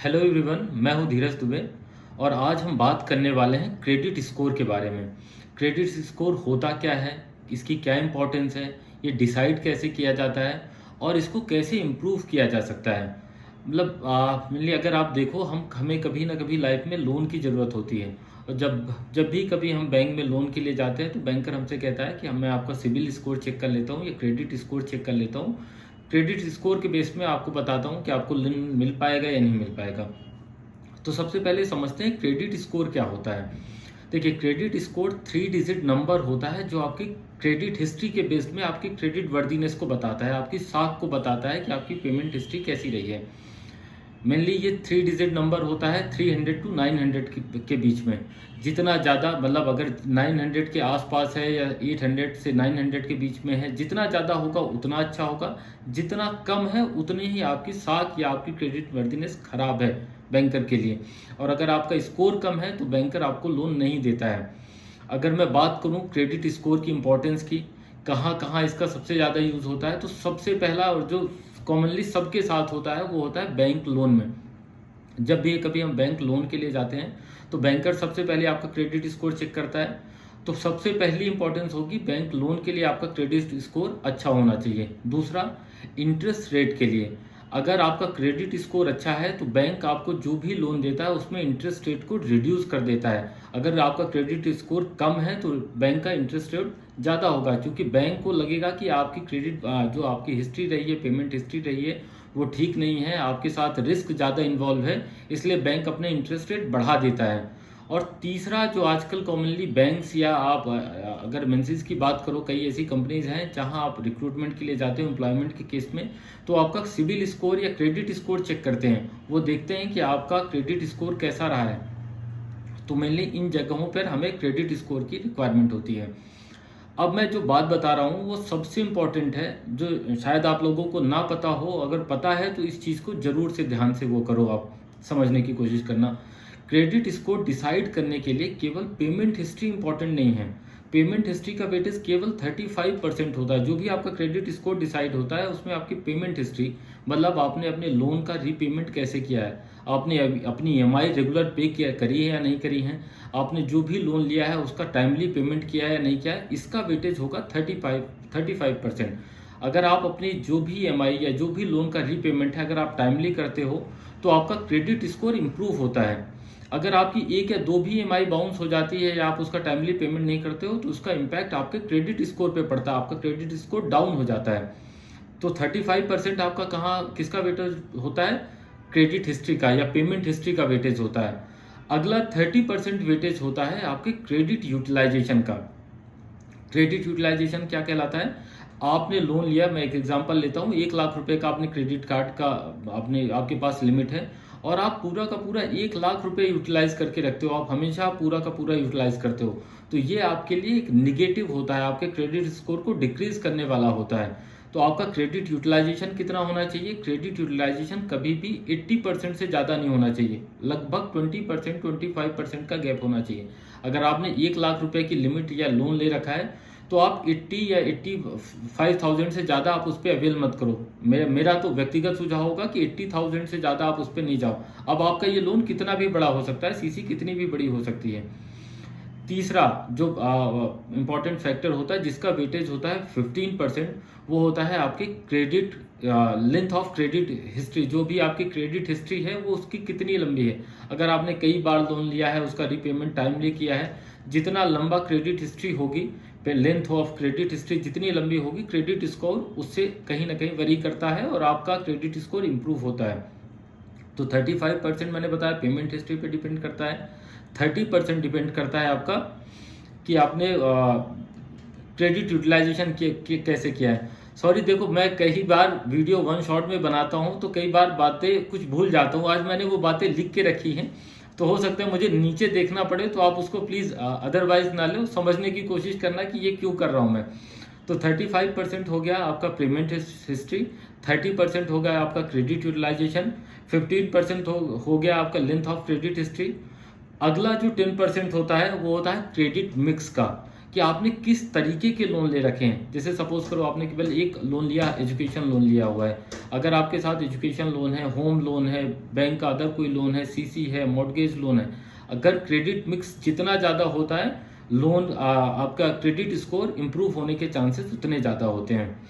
Hello everyone, मैं हूं धीरज दुबे और आज हम बात करने वाले हैं क्रेडिट स्कोर के बारे में। क्रेडिट स्कोर होता क्या है, इसकी क्या इंपॉर्टेंस है, ये डिसाइड कैसे किया जाता है और इसको कैसे इम्प्रूव किया जा सकता है। मतलब मेनली अगर आप देखो, हमें कभी ना कभी लाइफ में लोन की ज़रूरत होती है। और जब जब भी कभी हम बैंक में लोन के लिए जाते हैं तो बैंकर हमसे कहता है कि मैं आपका सिबिल स्कोर चेक कर लेता हूँ या क्रेडिट स्कोर चेक कर लेता हूँ। क्रेडिट स्कोर के बेस में आपको बताता हूँ कि आपको लोन मिल पाएगा या नहीं मिल पाएगा। तो सबसे पहले समझते हैं क्रेडिट स्कोर क्या होता है। देखिए, क्रेडिट स्कोर 3 डिजिट नंबर होता है जो आपकी क्रेडिट हिस्ट्री के बेस में आपकी क्रेडिट वर्दीनेस को बताता है, आपकी साख को बताता है कि आपकी पेमेंट हिस्ट्री कैसी रही है। मेनली ये 3 डिजिट नंबर होता है 300 टू 900 के बीच में। जितना ज़्यादा, मतलब अगर 900 के आसपास है या 800 से 900 के बीच में है, जितना ज़्यादा होगा उतना अच्छा होगा। जितना कम है उतनी ही आपकी साख या आपकी क्रेडिट वर्दीनेस खराब है बैंकर के लिए। और अगर आपका स्कोर कम है तो बैंकर आपको लोन नहीं देता है। अगर मैं बात करूं क्रेडिट स्कोर की इम्पोर्टेंस की, कहाँ कहाँ इसका सबसे ज़्यादा यूज़ होता है, तो सबसे पहला और जो कॉमनली सबके साथ होता है वो होता है बैंक लोन में। जब भी कभी हम बैंक लोन के लिए जाते हैं तो बैंकर सबसे पहले आपका क्रेडिट स्कोर चेक करता है। तो सबसे पहली इंपॉर्टेंस होगी, बैंक लोन के लिए आपका क्रेडिट स्कोर अच्छा होना चाहिए। दूसरा, इंटरेस्ट रेट के लिए अगर आपका क्रेडिट स्कोर अच्छा है तो बैंक आपको जो भी लोन देता है उसमें इंटरेस्ट रेट को रिड्यूस कर देता है। अगर आपका क्रेडिट स्कोर कम है तो बैंक का इंटरेस्ट रेट ज़्यादा होगा, क्योंकि बैंक को लगेगा कि आपकी क्रेडिट जो आपकी हिस्ट्री रही है, पेमेंट हिस्ट्री रही है, वो ठीक नहीं है, आपके साथ रिस्क ज़्यादा इन्वॉल्व है, इसलिए बैंक अपने इंटरेस्ट रेट बढ़ा देता है। और तीसरा, जो आजकल कॉमनली बैंक्स या आप अगर मेंसिस की बात करो, कई ऐसी कंपनीज हैं जहां आप रिक्रूटमेंट के लिए जाते हो एम्प्लॉयमेंट के केस में, तो आपका सिबिल स्कोर या क्रेडिट स्कोर चेक करते हैं। वो देखते हैं कि आपका क्रेडिट स्कोर कैसा रहा है। तो मेनली इन जगहों पर हमें क्रेडिट स्कोर की रिक्वायरमेंट होती है। अब मैं जो बात बता रहा हूँ वो सबसे इम्पॉर्टेंट है, जो शायद आप लोगों को ना पता हो। अगर पता है तो इस चीज़ को ज़रूर से ध्यान से वो करो, आप समझने की कोशिश करना। क्रेडिट स्कोर डिसाइड करने के लिए केवल पेमेंट हिस्ट्री इंपॉर्टेंट नहीं है। पेमेंट हिस्ट्री का वेटेज केवल 35% होता है। जो भी आपका क्रेडिट स्कोर डिसाइड होता है उसमें आपकी पेमेंट हिस्ट्री, मतलब आपने अपने लोन का रीपेमेंट कैसे किया है, आपने अपनी ईएमआई रेगुलर पे किया करी है या नहीं करी है, आपने जो भी लोन लिया है उसका टाइमली पेमेंट किया है या नहीं किया है, इसका वेटेज होगा 35%। अगर आप अपनी जो भी ईएमआई या जो भी लोन का रीपेमेंट है अगर आप टाइमली करते हो तो आपका क्रेडिट स्कोर इम्प्रूव होता है। अगर आपकी एक या दो भी ईएमआई बाउंस हो जाती है या आप उसका टाइमली पेमेंट नहीं करते हो तो उसका इम्पैक्ट आपके क्रेडिट स्कोर पे पड़ता है, आपका क्रेडिट स्कोर डाउन हो जाता है। तो 35% आपका कहाँ किसका वेटेज होता है, क्रेडिट हिस्ट्री का या पेमेंट हिस्ट्री का वेटेज होता है। अगला 30% वेटेज होता है आपके क्रेडिट यूटिलाइजेशन का। क्रेडिट यूटिलाइजेशन क्या कहलाता है, आपने लोन लिया, मैं एक एग्जांपल लेता हूँ, 1 लाख रुपए का आपने क्रेडिट कार्ड का आपने आपके पास लिमिट है और आप पूरा का पूरा 1 लाख रुपए यूटिलाइज करके रखते हो, आप हमेशा पूरा का पूरा यूटिलाइज करते हो, तो ये आपके लिए एक निगेटिव होता है, आपके क्रेडिट स्कोर को डिक्रीज करने वाला होता है। तो आपका क्रेडिट यूटिलाइजेशन कितना होना चाहिए, क्रेडिट यूटिलाइजेशन कभी भी 80% से ज़्यादा नहीं होना चाहिए, लगभग 20% 25% का गैप होना चाहिए। अगर आपने 1 लाख रुपए की लिमिट या लोन ले रखा है तो आप 80 या 85,000 से ज़्यादा आप उस पर अवेल मत करो। मेरा तो व्यक्तिगत सुझाव होगा कि 80,000 से ज़्यादा आप उस पर नहीं जाओ। अब आपका ये लोन कितना भी बड़ा हो सकता है, सीसी कितनी भी बड़ी हो सकती है। तीसरा जो इम्पॉर्टेंट फैक्टर होता है जिसका वेटेज होता है 15%, वो होता है आपकी credit length of credit history. जो भी आपकी क्रेडिट हिस्ट्री है वो उसकी कितनी लंबी है। अगर आपने कई बार लोन लिया है, उसका रीपेमेंट टाइमली किया है, जितना लंबा क्रेडिट हिस्ट्री होगी, लेंथ ऑफ क्रेडिट हिस्ट्री जितनी लंबी होगी, क्रेडिट स्कोर उससे कहीं ना कहीं वरी करता है और आपका क्रेडिट स्कोर इंप्रूव होता है। तो 35% मैंने बताया पेमेंट हिस्ट्री पे डिपेंड करता है, 30% डिपेंड करता है आपका कि आपने क्रेडिट यूटिलाइजेशन कैसे किया है। सॉरी, देखो मैं कई बार वीडियो वन शॉट में बनाता हूँ तो कई बार बातें कुछ भूल जाता हूँ। आज मैंने वो बातें लिख के रखी हैं, तो हो सकता है मुझे नीचे देखना पड़े, तो आप उसको प्लीज़ अदरवाइज ना लो, समझने की कोशिश करना कि ये क्यों कर रहा हूँ मैं। तो 35% हो गया आपका पेमेंट हिस्ट्री, 30% हो गया आपका क्रेडिट यूटिलाइजेशन, 15% हो गया आपका लेंथ ऑफ क्रेडिट हिस्ट्री। अगला जो 10% होता है वो होता है क्रेडिट मिक्स का, कि आपने किस तरीके के लोन ले रखे हैं। जैसे सपोज करो आपने केवल एक लोन लिया, एजुकेशन लोन लिया हुआ है। अगर आपके साथ एजुकेशन लोन है, होम लोन है, बैंक का अदर कोई लोन है, सीसी है, मॉर्गेज लोन है, अगर क्रेडिट मिक्स जितना ज़्यादा होता है लोन आपका क्रेडिट स्कोर इम्प्रूव होने के चांसेस उतने ज़्यादा होते हैं।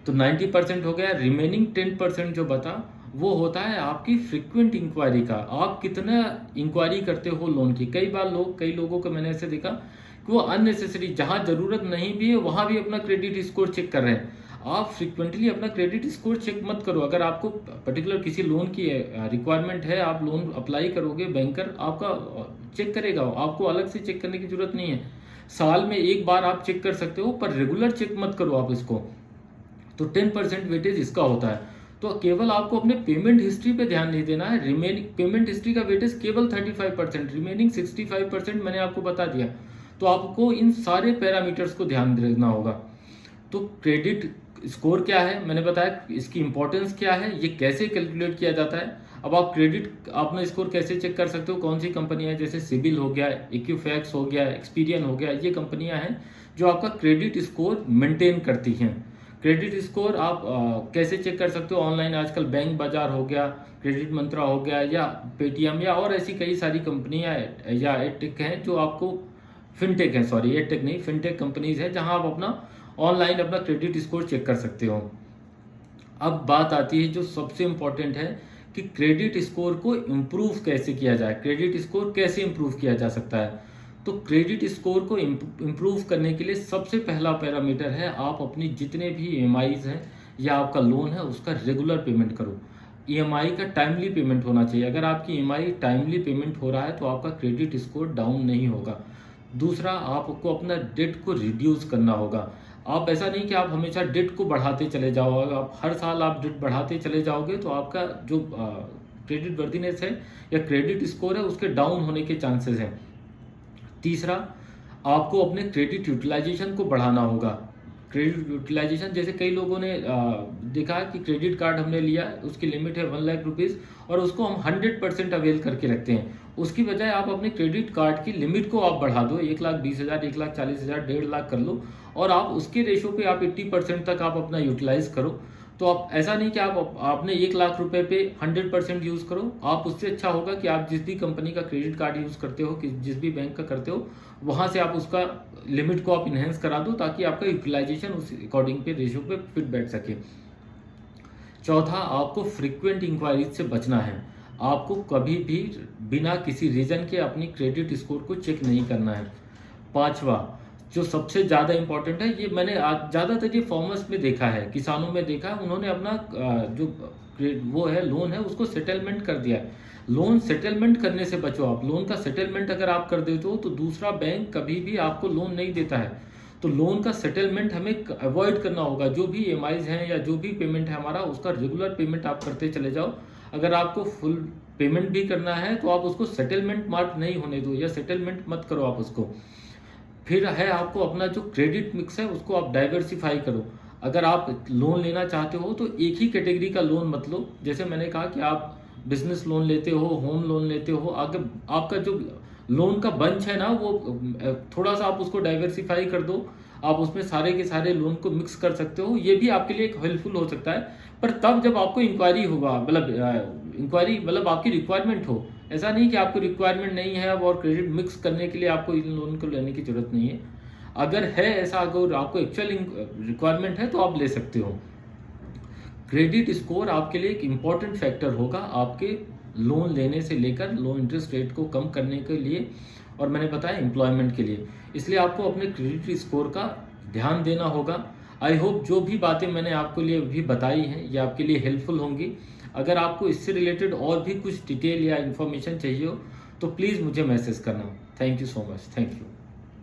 तो 90% हो गया। रिमेनिंग 10% जो बता वो होता है आपकी फ्रीक्वेंट इंक्वायरी का। आप कितना इंक्वायरी करते हो लोन की। कई लोगों को मैंने ऐसे देखा कि वो अननेसेसरी, जहाँ ज़रूरत नहीं भी है वहाँ भी अपना क्रेडिट स्कोर चेक कर रहे हैं। आप फ्रिक्वेंटली अपना क्रेडिट स्कोर चेक मत करो। अगर आपको पर्टिकुलर किसी लोन की रिक्वायरमेंट है, आप लोन अप्लाई करोगे, बैंकर आपका चेक करेगा, आपको अलग से चेक करने की जरूरत नहीं है। साल में एक बार आप चेक कर सकते हो, पर रेगुलर चेक मत करो आप इसको। तो 10% वेटेज इसका होता है। तो केवल आपको अपने पेमेंट हिस्ट्री पे ध्यान नहीं देना है। रिमेनिंग पेमेंट हिस्ट्री का वेटेज केवल 35%, रिमेनिंग 65% मैंने आपको बता दिया। तो आपको इन सारे पैरामीटर्स को ध्यान रखना होगा। तो क्रेडिट स्कोर क्या है मैंने बताया, इसकी इंपॉर्टेंस क्या है, ये कैसे कैलकुलेट किया जाता है। अब आप क्रेडिट अपना स्कोर कैसे चेक कर सकते हो, कौन सी कंपनियां हैं, जैसे सिबिल हो गया, इक्विफैक्स हो गया, एक्सपीरियन हो गया, ये कंपनियां हैं जो आपका क्रेडिट स्कोर मेंटेन करती हैं। क्रेडिट स्कोर आप कैसे चेक कर सकते हो ऑनलाइन। आजकल बैंक बाजार हो गया, क्रेडिट मंत्रा हो गया, या पेटीएम, या और ऐसी कई सारी कंपनियां या एडटेक हैं जो आपको, फिनटेक है, सॉरी एडटेक नहीं, फिनटेक कंपनीज है जहां आप अपना ऑनलाइन अपना क्रेडिट स्कोर चेक कर सकते हो। अब बात आती है जो सबसे इंपॉर्टेंट है कि क्रेडिट स्कोर को इम्प्रूव कैसे किया जाए। क्रेडिट स्कोर कैसे इम्प्रूव किया जा सकता है। तो क्रेडिट स्कोर को इम्प्रूव करने के लिए सबसे पहला पैरामीटर है, आप अपनी जितने भी ईएमआईज हैं या आपका लोन है उसका रेगुलर पेमेंट करो। ईएमआई का टाइमली पेमेंट होना चाहिए। अगर आपकी ईएमआई टाइमली पेमेंट हो रहा है तो आपका क्रेडिट स्कोर डाउन नहीं होगा। दूसरा, आपको अपना डेट को रिड्यूस करना होगा। आप ऐसा नहीं कि आप हमेशा डेट को बढ़ाते चले जाओगे। आप हर साल आप डेट बढ़ाते चले जाओगे तो आपका जो क्रेडिट वर्दीनेस है या क्रेडिट स्कोर है उसके डाउन होने के चांसेस हैं। तीसरा, आपको अपने क्रेडिट यूटिलाइजेशन को बढ़ाना होगा। क्रेडिट यूटिलाइजेशन, जैसे कई लोगों ने देखा कि क्रेडिट कार्ड हमने लिया, उसकी लिमिट है 1 लाख रुपीज़ और उसको हम 100% अवेल करके रखते हैं। उसकी बजाय आप अपने क्रेडिट कार्ड की लिमिट को आप बढ़ा दो, 1,20,000, 1,40,000, 1,50,000 कर लो, और आप उसके रेशो पे आप 80% तक आप अपना यूटिलाइज करो। तो आप ऐसा नहीं कि आपने 1 लाख रुपए पे 100% यूज़ करो। आप उससे अच्छा होगा कि आप जिस भी कंपनी का क्रेडिट कार्ड यूज़ करते हो, कि जिस भी बैंक का करते हो, वहाँ से आप उसका लिमिट को आप इन्हेंस करा दो ताकि आपका यूटिलाइजेशन उस अकॉर्डिंग पे रेशो पे फिट बैठ सके। चौथा, आपको फ्रीक्वेंट इंक्वायरीज से बचना है। आपको कभी भी बिना किसी रीज़न के अपनी क्रेडिट स्कोर को चेक नहीं करना है। पांचवा, जो सबसे ज़्यादा इंपॉर्टेंट है, ये मैंने ज़्यादातर ये फार्मर्स में देखा है, किसानों में देखा है, उन्होंने अपना जो वो है लोन है उसको सेटलमेंट कर दिया है। लोन सेटलमेंट करने से बचो आप। लोन का सेटलमेंट अगर आप कर देते हो तो दूसरा बैंक कभी भी आपको लोन नहीं देता है। तो लोन का सेटलमेंट हमें अवॉइड करना होगा। जो भी ईएमआईज हैं या जो भी पेमेंट है हमारा, उसका रेगुलर पेमेंट आप करते चले जाओ। अगर आपको फुल पेमेंट भी करना है तो आप उसको सेटलमेंट मार्क नहीं होने दो, या सेटलमेंट मत करो आप उसको। फिर है, आपको अपना जो क्रेडिट मिक्स है उसको आप डाइवर्सिफाई करो। अगर आप लोन लेना चाहते हो तो एक ही कैटेगरी का लोन मत लो। जैसे मैंने कहा कि आप बिजनेस लोन लेते हो, होम लोन लेते हो, अगर आपका जो लोन का बंच है ना वो थोड़ा सा आप उसको डाइवर्सिफाई कर दो। आप उसमें सारे के सारे लोन को मिक्स कर सकते हो। ये भी आपके लिए एक हेल्पफुल हो सकता है, पर तब जब आपको इंक्वायरी होगा, मतलब आपकी रिक्वायरमेंट हो। ऐसा नहीं कि आपको रिक्वायरमेंट नहीं है अब और क्रेडिट मिक्स करने के लिए आपको इन लोन को लेने की जरूरत नहीं है। अगर है ऐसा, अगर आपको एक्चुअल रिक्वायरमेंट है तो आप ले सकते हो। क्रेडिट स्कोर आपके लिए एक इम्पॉर्टेंट फैक्टर होगा आपके लोन लेने से लेकर लोन इंटरेस्ट रेट को कम करने के लिए, और मैंने बताया एम्प्लॉयमेंट के लिए। इसलिए आपको अपने क्रेडिट स्कोर का ध्यान देना होगा। आई होप जो भी बातें मैंने आपको लिए भी बताई हैं ये आपके लिए हेल्पफुल होंगी। अगर आपको इससे रिलेटेड और भी कुछ डिटेल या इन्फॉर्मेशन चाहिए हो तो प्लीज़ मुझे मैसेज करना। Thank you so much. Thank you.